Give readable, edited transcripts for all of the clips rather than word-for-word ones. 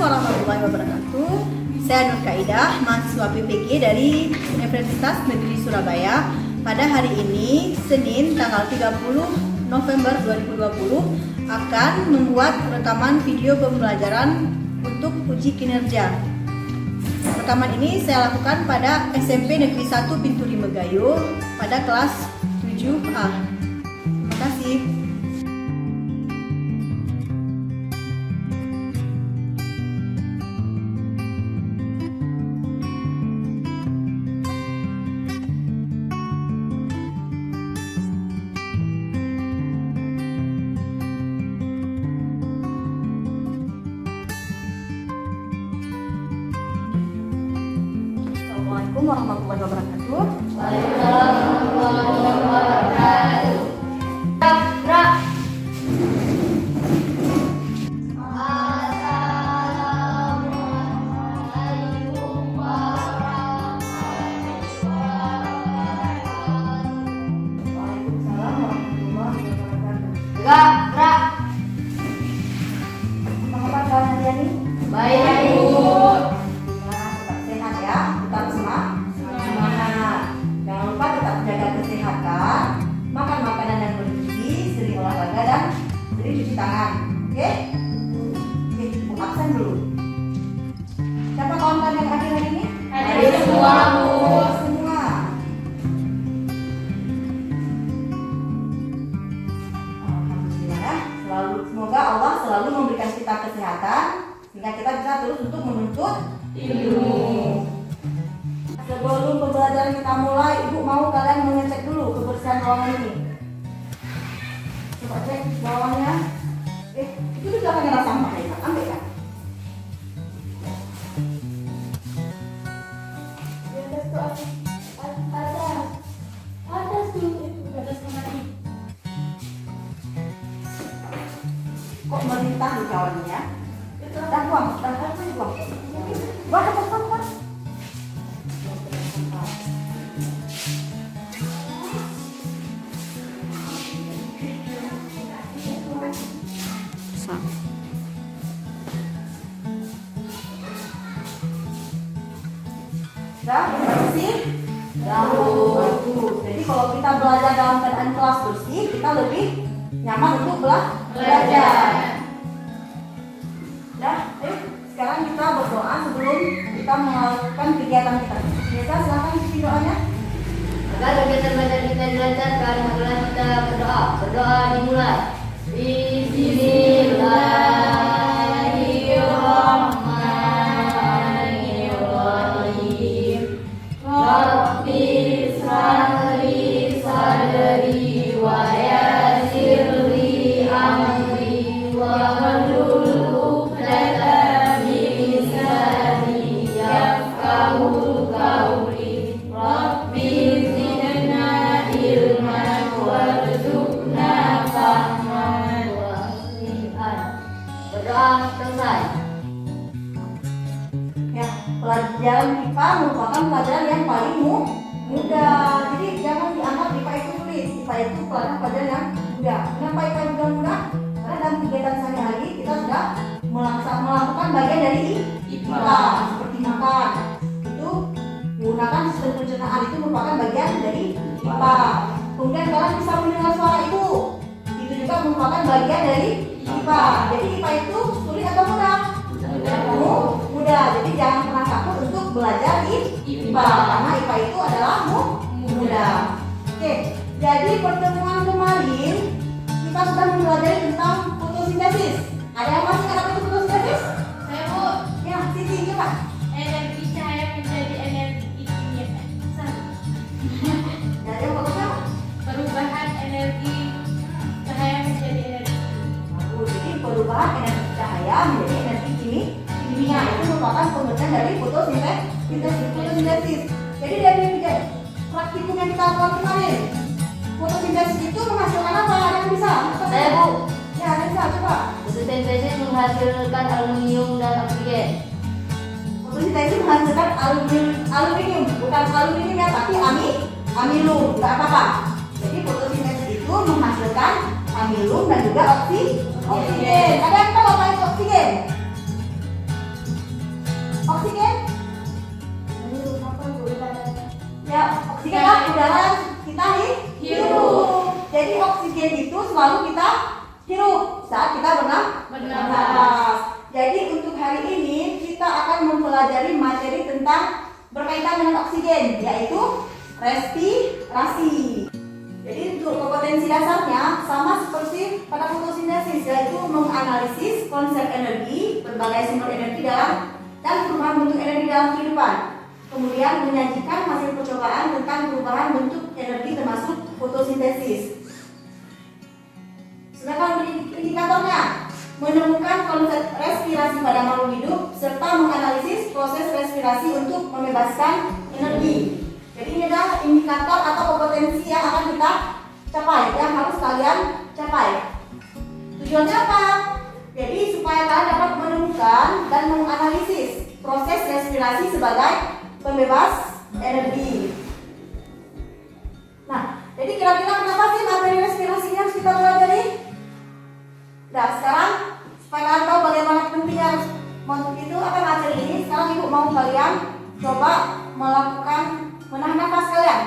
warahmatullahi wabarakatuh. Saya Nur Kaidah, mahasiswa PPG dari Universitas Negeri Surabaya. Pada hari ini, Senin tanggal 30 November 2020, akan membuat rekaman video pembelajaran untuk uji kinerja. Rekaman ini saya lakukan pada SMP Negeri 1 Binturi Megayo pada kelas 7A. Terima kasih. Assalamualaikum warahmatullahi wabarakatuh. Waalaikumsalam warahmatullahi wabarakatuh. Gerak. Assalamualaikum warahmatullahi wabarakatuh. Waalaikumsalam warahmatullahi wabarakatuh. Gerak. Apa kabar kawan hari ini? Baik, Bu. Tetap sehat ya, tetap semangat. Jangan lupa tetap jaga kesehatan, makan makanan yang bergizi, sering olahraga dan sering cuci tangan. Oke? Oke, Bu absen dulu. Siapa kawan-kawan yang hadir hari ini? Hadir semua, Bu. Semua. Alhamdulillah ya. Semoga Allah selalu memberikan kita kesehatan sehingga kita bisa terus untuk menuntut ilmu. Sebelum pembelajaran kita mulai, Ibu mau kalian mengecek dulu kebersihan ruangan ini. Coba cek bawahnya. Itu di belakangnya ada sampah ya, ambil kan? Di atas tuh ada tuh itu di atas kamar. Kok melintah di kawannya? Dah buang. Buang atas sampah. Sudah bersih? Bagus. Jadi kalau kita belajar dalam keadaan kelas bersih, kita lebih nyaman untuk belajar. Nah, sekarang kita berdoa sebelum kita melakukan kegiatan kita. Biasa silakan isi doanya. Agar kegiatan belajar kita dilancarkan, marilah kita berdoa. Berdoa dimulai. Bismillahirrahmanirrahim. Rabbi shrahli sadri wa yassirli amri wa hlul 'uqdatam min lisani yafqahu qawli. Rabbi zidna ilman warzuqna fahman wasi'an. Berdoa selesai. Ya, pelajaran IPA merupakan pelajaran yang paling mudah. Jadi jangan dianggap IPA itu sulit. IPA itu pelajaran yang mudah. Kenapa IPA juga mudah? Karena dalam kegiatan sehari-hari kita sudah melakukan bagian dari IPA, seperti makan. Itu menggunakan sistem pencernaan, itu merupakan bagian dari IPA. Kemudian kalian bisa mendengar suara ibu, itu juga merupakan bagian dari IPA. Jadi IPA itu sulit atau mudah? Mudah. Jadi jangan pernah takut untuk belajar IPA karena IPA itu adalah mudah. Oke, jadi pertemuan kemarin kita sudah mempelajari tentang fotosintesis. Ada yang masih ingat apa itu fotosintesis? Saya Bu, Ya, Siti coba. energi cahaya menjadi energi kimia. Jadi yang fotonya apa? Perubahan energi cahaya menjadi energi. Bagus. Jadi perubahan energi cahaya menjadi energi kimia itu merupakan pengertian dari fotosintesis. Jadi dari praktikum yang kita lakukan kemarin, fotosintesis itu menghasilkan apa? Ada yang bisa? Saya, Bu. Ya, ada yang bisa. Coba. Fotosintesis menghasilkan aluminium dan oksigen. Fotosintesis menghasilkan aluminium, bukan aluminium ya, tapi amilum, nggak apa-apa. Jadi fotosintesis itu menghasilkan amilum dan juga oksigen. Ada yang tahu apa itu oksigen? udara yang kita hirup. Jadi oksigen itu selalu kita hirup saat kita bernafas. Jadi untuk hari ini kita akan mempelajari materi tentang berkaitan dengan oksigen, yaitu respirasi. Jadi untuk kompetensi dasarnya sama seperti pada fotosintesis, yaitu menganalisis konsep energi, berbagai sumber energi dan perubahan bentuk energi dalam kehidupan. Kemudian menyajikan hasil percobaan tentang perubahan bentuk energi termasuk fotosintesis. Sedangkan indikatornya menemukan konsep respirasi pada makhluk hidup serta menganalisis proses respirasi untuk membebaskan energi. Jadi ini adalah indikator atau kompetensi yang akan kita capai, yang harus kalian capai. Tujuannya apa? Jadi supaya kalian dapat menemukan dan menganalisis proses respirasi sebagai pembebas energi. Nah, jadi kira-kira kenapa sih materi respirasi ini harus kita pelajari? Nah, sekarang supaya kalian tahu bagaimana pentingnya untuk itu apa materi ini, sekarang ibu mau kalian coba melakukan menahan nafas kalian.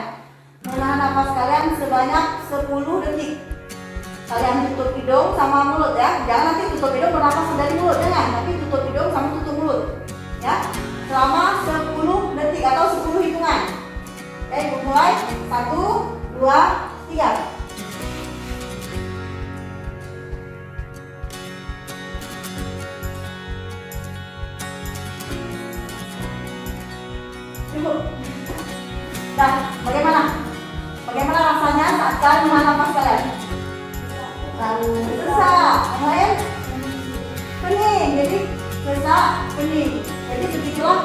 Menahan nafas kalian sebanyak 10 detik. Kalian tutup hidung sama mulut ya. Jangan nanti tutup hidung bernapas dari mulut, jangan. Tapi tutup hidung sama tutup mulut. Ya. Selama 10 detik atau 10 hitungan. Oke, mulai 1, 2, 3. Cukup. Nah, bagaimana? Bagaimana rasanya saat kalian menahan nafas kalian? Sesak, lain pening. Jadi sesak, pening. Jadi begitulah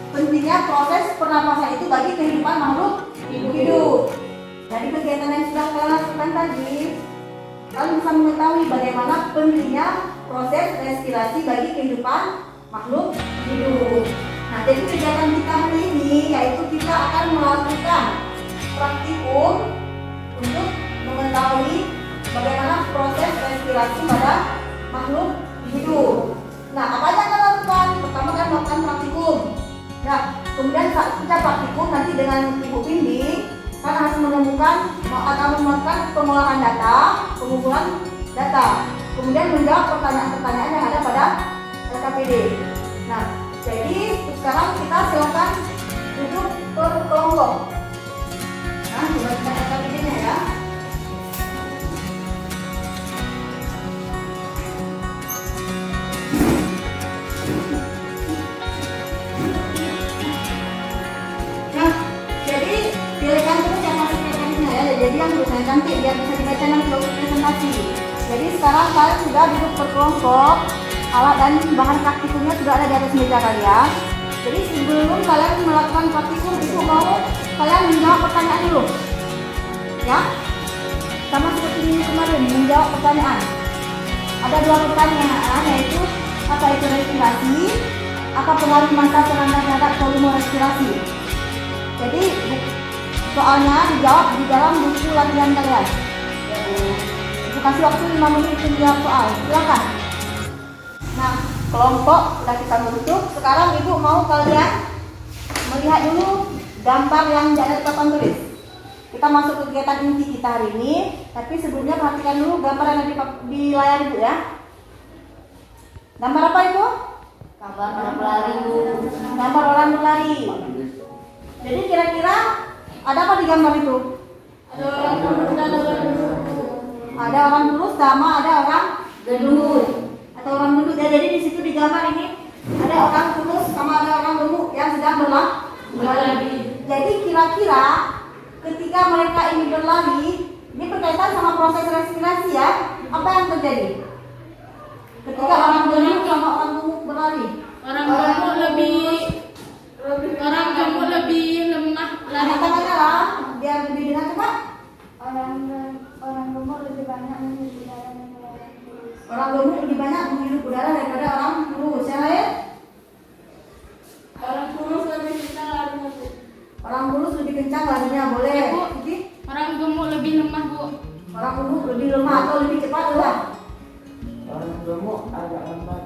pentingnya proses pernapasan itu bagi kehidupan makhluk hidup. Dari kegiatan yang sudah kalian lakukan tadi, kalian bisa mengetahui bagaimana pentingnya proses respirasi bagi kehidupan makhluk hidup. Nah, jadi kegiatan kita hari ini yaitu kita akan melakukan praktikum untuk mengetahui bagaimana proses respirasi pada makhluk hidup. Nah, apa yang kita lakukan? Pertama kan melakukan praktikum. Nah, kemudian saat kita praktikum nanti dengan Ibu bimbing kan harus menemukan akan melakukan pengolahan data, pengumpulan data, kemudian menjawab pertanyaan-pertanyaan yang ada pada LKPD. Nah, jadi sekarang kita silakan duduk berkelompok. Nah, coba kita LKPD-nya ya. Nah, jadi pilihkan terus yang masih LKPD-nya ya. Jadi yang tulisannya cantik biar bisa dibaca nanti waktu presentasi. Jadi sekarang kalian sudah duduk berkelompok. Alat dan bahan praktikumnya sudah ada di atas meja kalian. Jadi sebelum kalian melakukan praktikum itu mau kalian menjawab pertanyaan dulu, ya. Sama seperti ini kemarin menjawab pertanyaan. Ada 2 pertanyaan, yaitu apa itu respirasi, apa pengaruh massa serangga terhadap volume respirasi. Jadi soalnya dijawab di dalam buku latihan kalian. Ibu kasih waktu 5 menit untuk menjawab soal. Silakan. Nah, kelompok sudah kita bentuk. Sekarang Ibu mau kalian melihat dulu gambar yang ada di papan tulis. Kita masuk ke kegiatan inti kita hari ini. Tapi sebelumnya perhatikan dulu gambar yang ada di layar Ibu ya. Gambar apa itu? Gambar orang berlari, Bu. Gambar orang berlari. Jadi kira-kira ada apa di gambar itu? Ada orang kurus dan ada orang gendut. Ada orang kurus sama ada orang Gendut. atau orang gendut ya. Jadi di situ di gambar ini ada orang kurus sama ada orang gemuk yang sedang berlari. Jadi kira-kira ketika mereka ini berlari, ini berkaitan sama proses respirasi ya. Apa yang terjadi? Ketika orang gemuk sama orang gemuk berlari, Orang gemuk lebih lemah lari. katakanlah lah biar lebih dengan cepat. Orang gemuk lebih banyak menghirup udara daripada orang kurus. Orang gemuk lebih banyak menghirup udara daripada orang kurus. Yang lain? Orang kurus lebih kencang larinya, Bu. Orang kurus lebih kencang larinya, boleh. Ya, Bu. Jadi, Orang gemuk lebih lemah, Bu. orang gemuk lebih lemah atau lebih cepat lah. Orang gemuk agak lambat.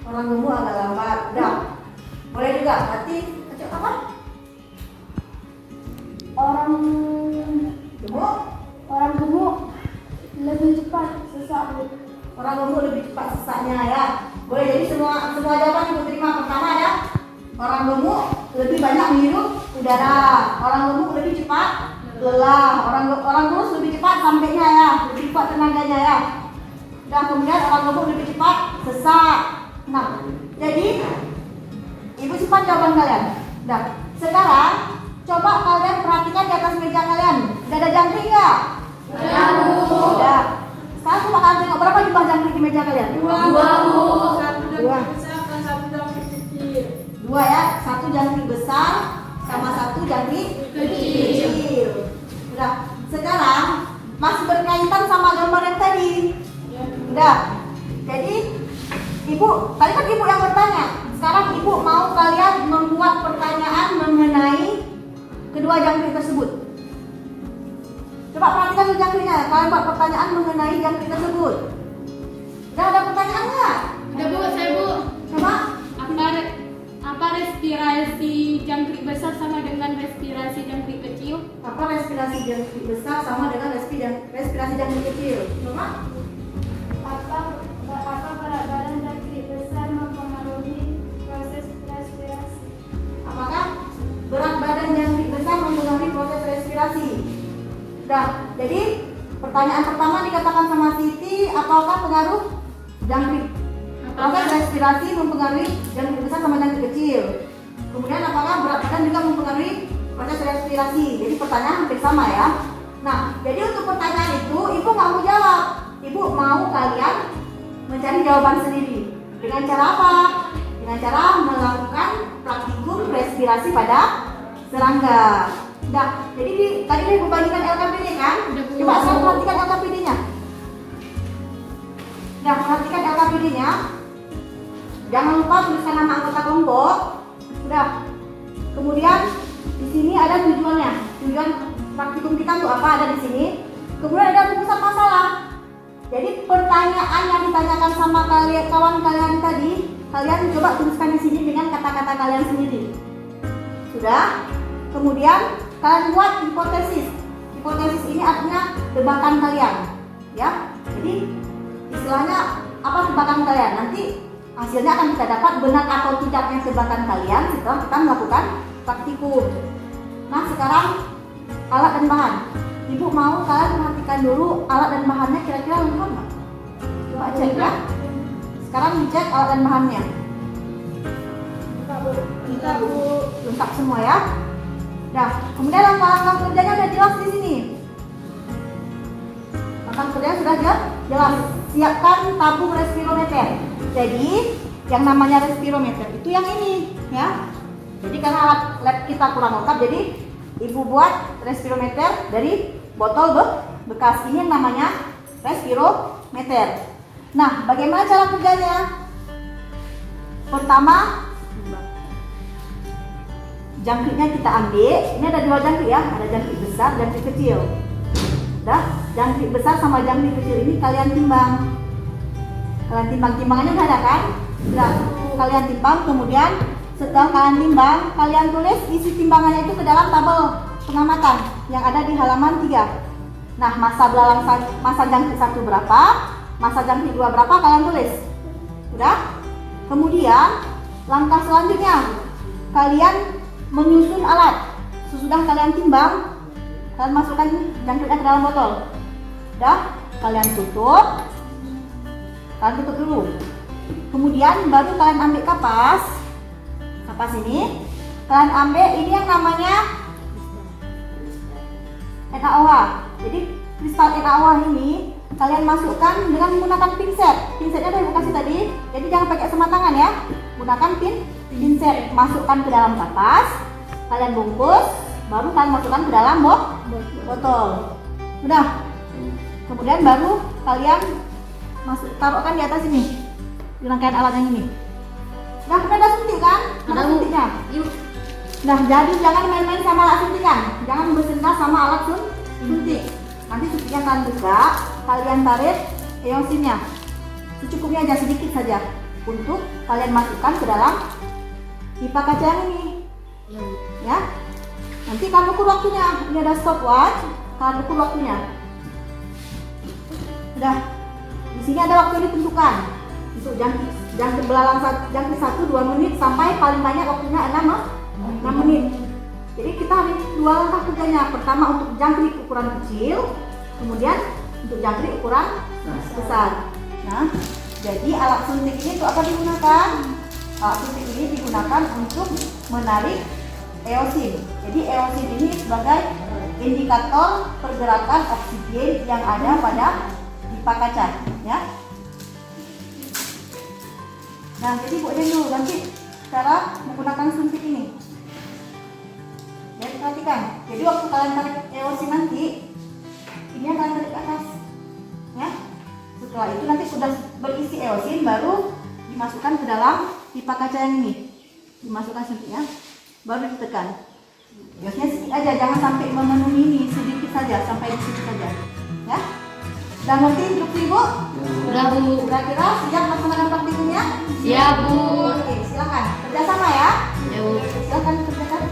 Orang gemuk agak lambat. Udah. Boleh juga. Berarti apa? Orang Orang gemuk lebih cepat sesaknya ya. Boleh jadi semua jawaban ibu terima. Pertama ada orang gemuk lebih banyak menghirup udara. Orang gemuk lebih cepat lelah. Orang kurus lebih cepat sampainya ya, lebih cepat tenaganya ya. Dan kemudian orang gemuk lebih cepat sesak. Nah, jadi ibu simpan jawaban kalian. Nah, sekarang coba kalian perhatikan di atas meja kalian. Udah ada jangkrik nggak? Udah. Sekarang coba kalian tengok berapa jumlah jangkrik di meja kalian? Dua. Satu Dua. jangkrik besar dan satu jangkrik kecil. Dua ya, satu jangkrik besar sama satu jangkrik kecil. Udah. Sekarang masih berkaitan sama gambar yang tadi. Udah. Jadi ibu, tadi kan ibu yang bertanya. Sekarang ibu mau kalian membuat pertanyaan mengenai kedua jangkrik tersebut. Coba perhatikan dulu jangkriknya. Kalian buat pertanyaan mengenai jangkrik tersebut. Udah ada pertanyaan nggak? Udah Bu, saya Bu. Coba. Apa respirasi jangkrik besar sama dengan respirasi jangkrik kecil? Apa respirasi jangkrik besar sama dengan respirasi jangkrik kecil? Coba. Apa berat badan jangkrik besar mempengaruhi proses respirasi? Apakah berat badan jangkrik besar mempengaruhi proses respirasi? Udah, jadi pertanyaan pertama dikatakan sama Siti, apakah pengaruh jangkrik proses respirasi mempengaruhi jangkrik besar sama jangkrik kecil? Kemudian apakah berat badan juga mempengaruhi proses respirasi? Jadi pertanyaan hampir sama ya. Nah, jadi untuk pertanyaan itu ibu nggak mau jawab, ibu mau kalian mencari jawaban sendiri. Dengan cara apa? Dengan cara melakukan praktikum respirasi pada serangga. Nah, jadi tadi ibu bagikan LKPD kan? Coba saya perhatikan LKPD-nya. Nah, perhatikan LKPD-nya. Jangan lupa tuliskan nama anggota kelompok. Sudah. Kemudian di sini ada tujuannya. Tujuan praktikum kita untuk apa? Ada di sini. Kemudian ada rumusan masalah. Jadi pertanyaan yang ditanyakan sama kalian, kawan kalian tadi, kalian coba tuliskan di sini dengan kata-kata kalian sendiri. Sudah? Kemudian kalian buat hipotesis. Hipotesis ini artinya tebakan kalian, ya. Jadi istilahnya apa tebakan kalian? Nanti hasilnya akan kita dapat benar atau tidaknya tebakan kalian setelah kita melakukan praktikum. Nah, sekarang alat dan bahan. Ibu mau kalian perhatikan dulu alat dan bahannya kira-kira lengkap nggak? Coba cek ya. Sekarang dicek alat dan bahannya. Lengkap semua ya. Nah, kemudian langkah-langkah kerjanya udah jelas di sini. Langkah kerjanya sudah jelas. Siapkan tabung respirometer. Jadi yang namanya respirometer itu yang ini ya. Jadi karena alat lab kita kurang lengkap, jadi ibu buat respirometer dari botol bekas ini yang namanya respirometer. Nah, bagaimana cara kerjanya? Pertama, jangkriknya kita ambil. Ini ada dua jangkrik ya, ada jangkrik besar, jangkrik kecil. Dah, jangkrik besar sama jangkrik kecil ini kalian timbang. Kalian timbangannya udah ada kan? Sudah, kalian timbang. Kemudian setelah kalian timbang, kalian tulis isi timbangannya itu ke dalam tabel pengamatan yang ada di halaman 3. Nah, masa jangkrik 1 berapa, masa jangkrik 2 berapa, kalian tulis. Sudah? Kemudian langkah selanjutnya, kalian menyusun alat. Sesudah kalian timbang, kalian masukkan jangkriknya ke dalam botol. Sudah? Kalian tutup. Kalian tutup dulu. Kemudian baru kalian ambil kapas ini, kalian ambil ini yang namanya NaOH. Jadi kristal NaOH ini kalian masukkan dengan menggunakan pinset. Pinsetnya udah ibu kasih tadi, jadi jangan pakai semua tangan ya. Gunakan pinset, masukkan ke dalam kapas, kalian bungkus, baru kalian masukkan ke dalam botol. Udah. Kemudian baru kalian taruhkan di atas ini, di rangkaian alat yang ini. Nah, ada suntik kan? Ada suntiknya. Nah, jadi jangan main-main sama alat suntikan. Jangan bersentuhan sama alat suntik. Nanti suntiknya kalian buka, kalian tarik eosinnya. Secukupnya aja, sedikit saja. Untuk kalian masukkan ke dalam pipa kaca yang ini. Ya. Nanti kalian ukur waktunya. Ini ada stopwatch. Kalian ukur waktunya. Udah. Di sini ada waktu yang ditentukan untuk jangkrik belalang jangkrik 1 2 menit sampai paling banyak waktunya 6 menit. Jadi kita ada 2 langkah kerjanya. Pertama untuk jangkrik ukuran kecil, kemudian untuk jangkrik ukuran besar. Nah, jadi alat suntik ini untuk apa digunakan? Alat suntik ini digunakan untuk menarik eosin. Jadi eosin ini sebagai indikator pergerakan oksigen yang ada pada pipa kaca, ya. Nah, jadi Bu dulu nanti cara menggunakan suntik ini. Ya, perhatikan. Jadi waktu kalian tarik eosin nanti, ini akan tarik ke atas, ya. Setelah itu nanti sudah berisi eosin, baru dimasukkan ke dalam pipa kaca yang ini. Dimasukkan suntiknya, baru ditekan. Biasanya sedikit aja, jangan sampai memenuhi ini, sedikit saja, sampai di situ saja, ya. Udah ngerti instruksi Bu? Sudah Bu. Kira-kira siap melaksanakan praktikumnya? Siap Bu. Oke, silakan kerjasama ya. Ya Bu. Silakan kerjakan.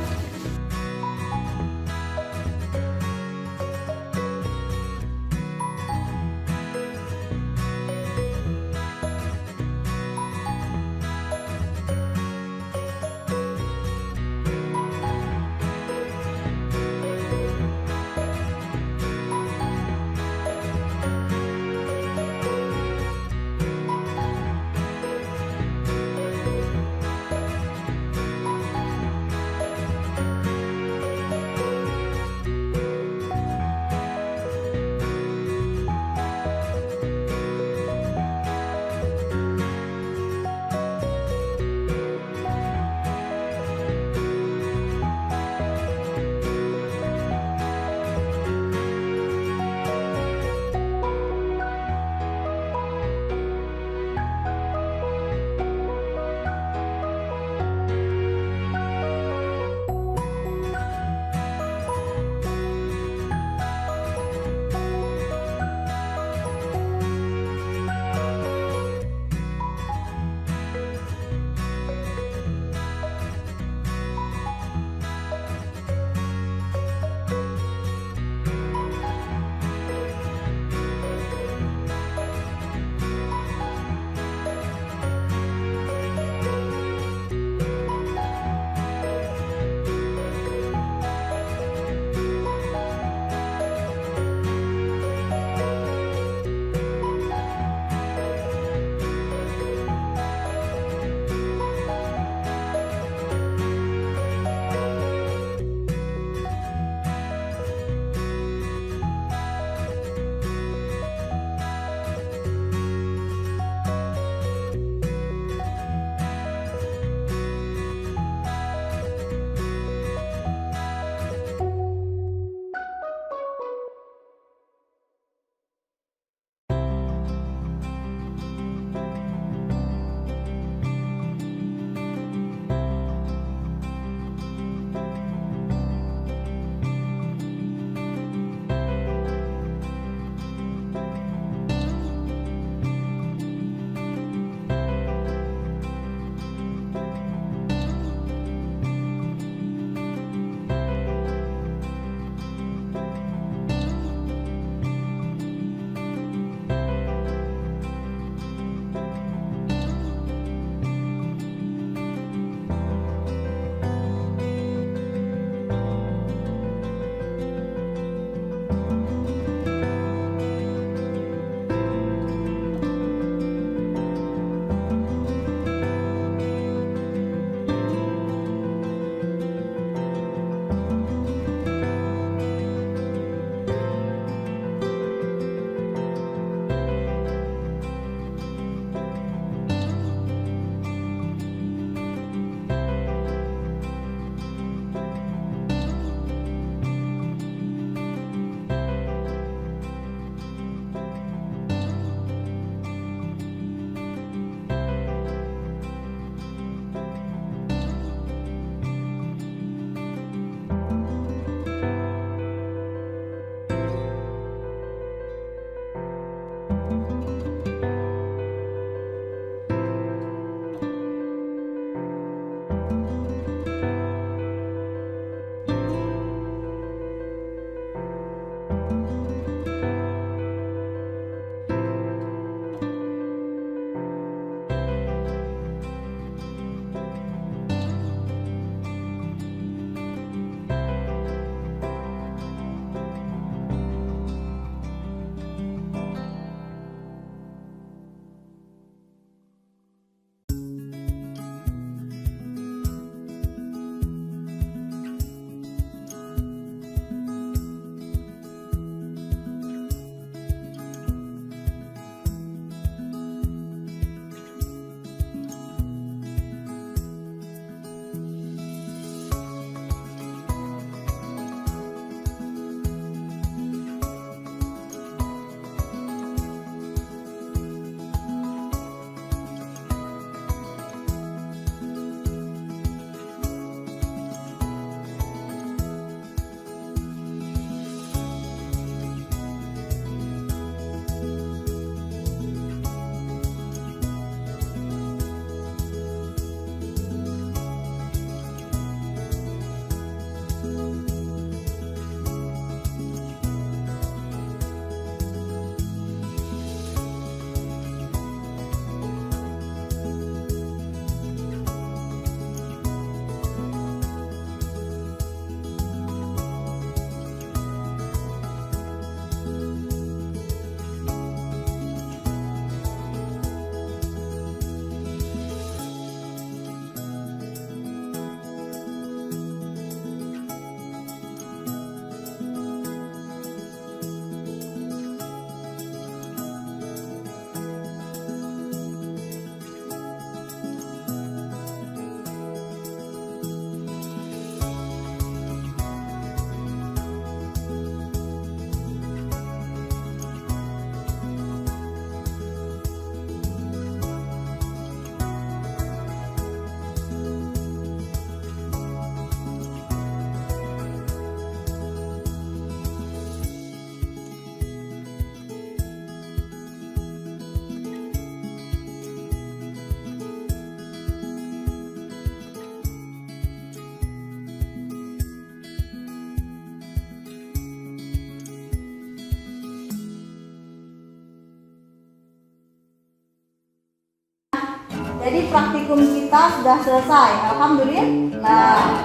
praktikum kita sudah selesai. Alhamdulillah.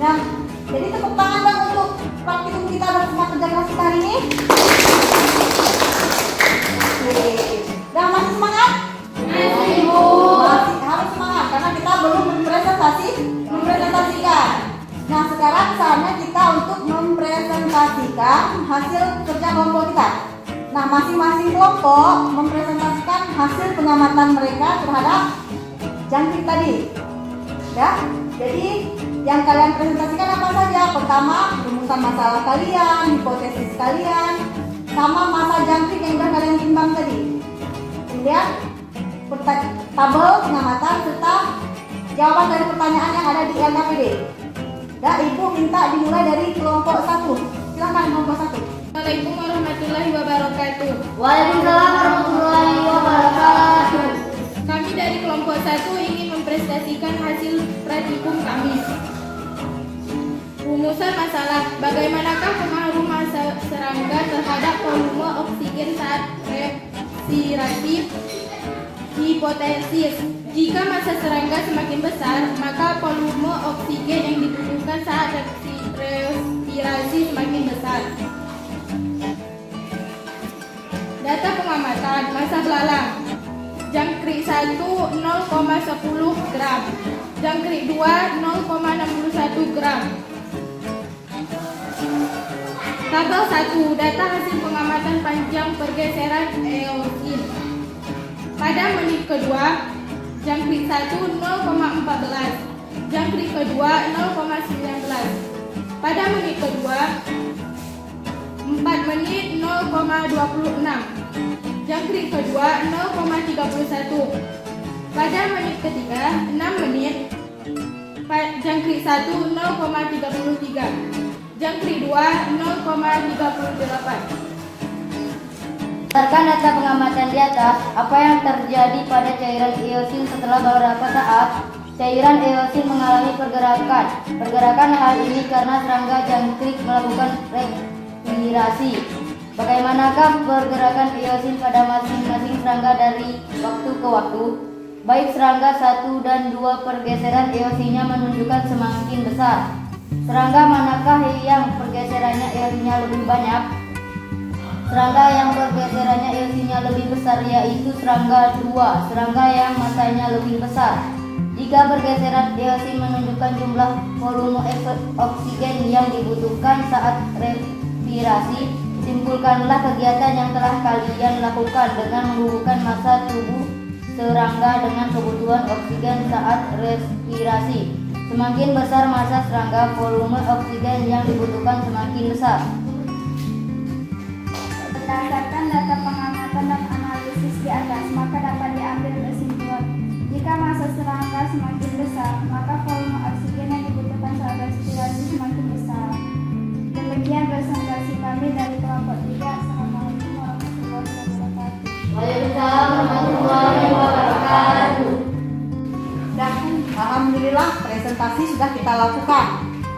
Nah, jadi tepuk tangan dong untuk praktikum kita bersama kerja keras kita hari ini. Oke. Udah masih semangat? Masih, Bu. Masih harus semangat karena kita belum mempresentasikan. Nah, sekarang saatnya kita untuk mempresentasikan hasil kerja kelompok kita. Nah, masing-masing kelompok mempresentasikan hasil pengamatan mereka terhadap jangkrik tadi. Ya, jadi yang kalian presentasikan apa saja? Pertama, rumusan masalah kalian, hipotesis kalian, sama masa jangkrik yang sudah kalian timbang tadi. Kemudian tabel pengamatan serta jawaban dari pertanyaan yang ada di LKPD. Dan Ibu minta dimulai dari kelompok 1. Silakan kelompok 1. Assalamualaikum warahmatullahi wabarakatuh. Waalaikumsalam warahmatullahi wabarakatuh. Kami dari kelompok 1 ingin mempresentasikan hasil praktikum kami. Rumusan masalah: bagaimanakah pengaruh massa serangga terhadap volume oksigen saat respirasi? Hipotesis: jika massa serangga semakin besar, maka volume oksigen yang dibutuhkan saat respirasi semakin besar. Data pengamatan massa belalang: jangkrik 1 0,10 gram, jangkrik 2 0,61 gram. Tabel 1, data hasil pengamatan panjang pergeseran eosin. Pada menit kedua, jangkrik 1 0,14, jangkrik kedua 0,19. Pada menit kedua, 4 menit 0,26, jangkrik kedua 0,31. Pada menit ketiga 6 menit, jangkrik 1 0,33, jangkrik 2 0,38. Berdasarkan data pengamatan di atas, apa yang terjadi pada cairan eosin setelah beberapa saat? Cairan eosin mengalami pergerakan. Pergerakan hal ini karena serangga jangkrik melakukan respirasi. Bagaimanakah pergerakan eosin pada masing-masing serangga dari waktu ke waktu? Baik serangga 1 dan 2, pergeseran eosinnya menunjukkan semakin besar. Serangga manakah yang pergeserannya eosinnya lebih banyak? Serangga yang pergeserannya eosinnya lebih besar yaitu serangga 2, serangga yang masanya lebih besar. Jika pergeseran eosin menunjukkan jumlah volume oksigen yang dibutuhkan saat respirasi, simpulkanlah kegiatan yang telah kalian lakukan dengan menghubungkan massa tubuh serangga dengan kebutuhan oksigen saat respirasi. Semakin besar massa serangga, volume oksigen yang dibutuhkan semakin besar. Berdasarkan data pengamatan dan analisis di atas, maka dapat diambil kesimpulan. Jika massa serangga semakin besar, maka volume oksigen yang dibutuhkan saat respirasi semakin besar. Demikian presentasi kami dari kelompok 3. Assalamualaikum warahmatullahi wabarakatuh. Waalaikumsalam warahmatullahi wabarakatuh. Dan alhamdulillah presentasi sudah kita lakukan.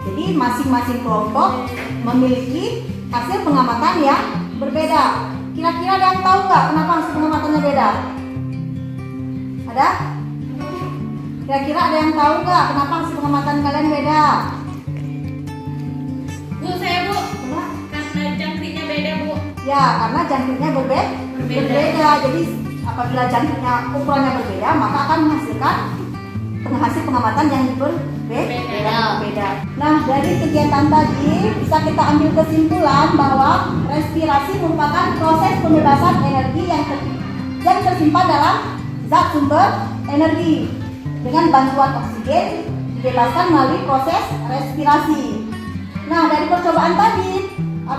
Jadi masing-masing kelompok memiliki hasil pengamatan yang berbeda. Kira-kira ada yang tahu nggak kenapa hasil pengamatannya beda? Ada? Kira-kira ada yang tahu nggak kenapa hasil pengamatan kalian beda? Bu, saya Bu, Coba. karena jangkriknya beda Bu. Ya, karena jangkriknya berbeda. Jadi apabila jangkriknya ukurannya berbeda, maka akan menghasilkan hasil pengamatan yang berbeda. Nah, dari kegiatan tadi bisa kita ambil kesimpulan bahwa respirasi merupakan proses pembebasan energi yang tersimpan dalam zat sumber energi. Dengan bantuan oksigen dibebaskan melalui proses respirasi. Nah, dari percobaan tadi,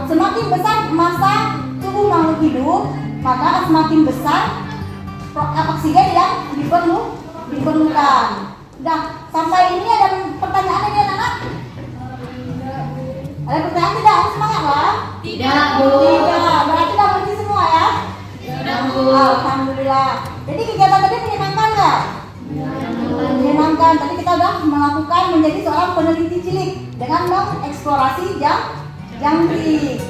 semakin besar massa tubuh makhluk hidup, maka semakin besar oksigen yang diperlukan. Nah, sampai ini ada pertanyaan ya anak-anak? Ada pertanyaan tidak? Semangat lah. Tidak Bu. Tidak, berarti udah mengerti semua ya? Sudah Bu. Alhamdulillah. Jadi kegiatan tadi menyenangkan nggak? Menyenangkan. Tadi kita udah melakukan menjadi seorang peneliti cilik dengan mengeksplorasi jangkrik.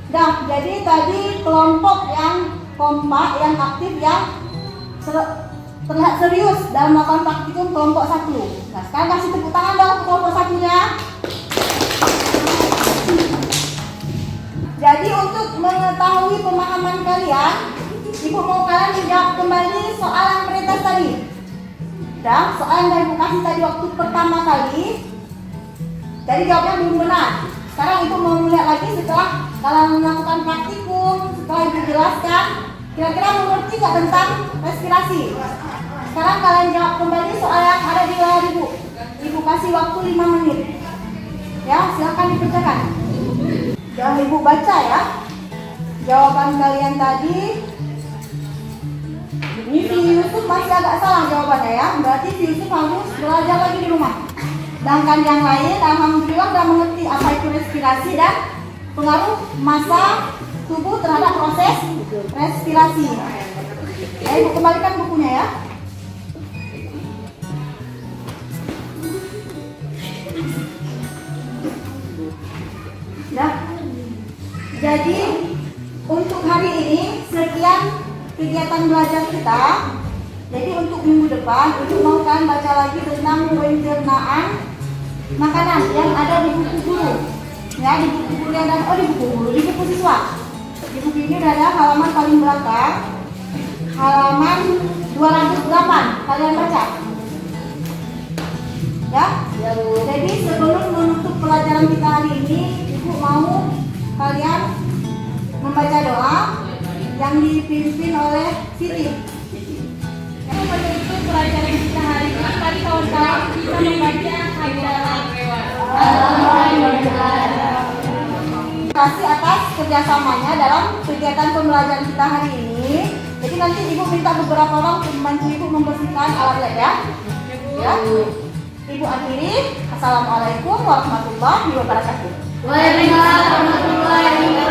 Nah, jadi tadi kelompok yang kompak, yang aktif, yang terlihat serius dalam melakukan praktikum kelompok 1. Nah, sekarang kasih tepuk tangan dong untuk kelompok 1-nya. Jadi untuk mengetahui pemahaman kalian, Ibu mau kalian menjawab kembali soalan prioritas tadi. Dan soalan yang Ibu kasih tadi waktu pertama kali, jadi jawabnya belum benar. Sekarang Ibu mau melihat lagi setelah kalian melakukan praktikum, setelah Ibu jelaskan, kira-kira mengerti nggak tentang respirasi? Sekarang kalian jawab kembali soal yang ada di layar Ibu. Ibu kasih waktu 5 menit. Ya, silakan dikerjakan. Jangan Ibu baca ya. Jawaban kalian tadi. Ini si Yusuf masih agak salah jawabannya ya. Berarti si Yusuf harus belajar lagi di rumah. Sedangkan yang lain alhamdulillah sudah mengerti apa itu respirasi dan pengaruh massa tubuh terhadap proses respirasi. Ibu kembalikan bukunya ya. Nah, jadi untuk hari ini sekian kegiatan belajar kita. Jadi untuk minggu depan Ibu mau kan baca lagi tentang pencernaan makanan yang ada di buku guru. Ya, di buku guru yang ada, di buku siswa. Di buku ini ada halaman paling belakang, halaman 208. Kalian baca. Ya. Jadi sebelum menutup pelajaran kita hari ini, Ibu mau kalian membaca doa yang dipimpin oleh Siti. Menutup pelajaran kita hari ini, mari kawan-kawan kita membaca hadiah. Terima kasih atas kerjasamanya dalam kegiatan pembelajaran kita hari ini. Jadi nanti Ibu minta beberapa orang untuk membantu Ibu membersihkan alat lab ya. Ya. Ibu akhiri. Assalamualaikum warahmatullahi wabarakatuh. Waalaikumsalam warahmatullahi wabarakatuh.